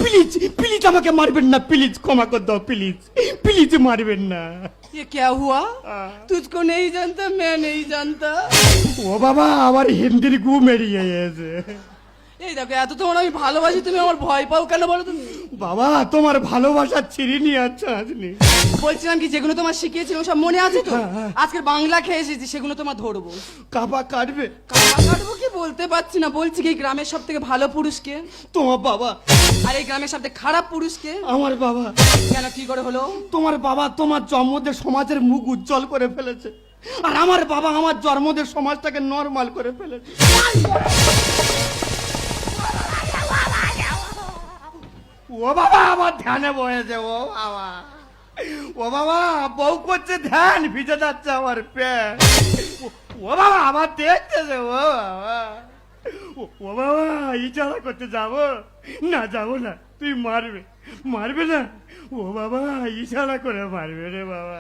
Please please আমাকে মারবেন না, প্লিজ ক্ষমা করে দাও, প্লিজ প্লিজ মারবেন না। ये क्या हुआ? तुझको नहीं जानता, मैं नहीं जानता। ও বাবা, আমার হিন্দির গু মেরিয়ে গেছে। এই দেখো, এত তোমার আমি ভালোবাসি, তুমি আমার ভয় পাও কেন বলো তুমি? বাবা তোমার ভালোবাসা ছিঁড়িনি আচ্ছা আজনি। বলছিলাম কি, যেগুলো তোমার শিখিয়েছিলাম সব মনে আছে তো? আজকের বাংলা খেয়ে এসেছি, সেগুলো তোমার ধরবো। কাপা কাটবে? কাটবো কি বলতে পারছি না। বলছি কি, এই গ্রামের সব থেকে ভালো পুরুষকে? তোমার বাবা। আর এই গ্রামের সব থেকে খারাপ পুরুষকে? আমার বাবা। কেন, কি করে হলো? তোমার বাবা তোমার জন্মদের সমাজের মুখ উজ্জ্বল করে ফেলেছে, আর আমার বাবা আমার জন্মদের সমাজটাকে নরমাল করে ফেলেছে। ও বাবা আমার ধ্যানে বয়েছে, ও বাবা, ও বাবা বউ করছে ধ্যান, ভিজে যাচ্ছে আমার প্যান্ট। ও বাবা আমার দেখতেছে, ও বাবা, ও বাবা ইচ্ছা করতে যাবো না, যাবো না, তুই মারবে মারবে না? ও বাবা ইশারা করে মারবে রে বাবা।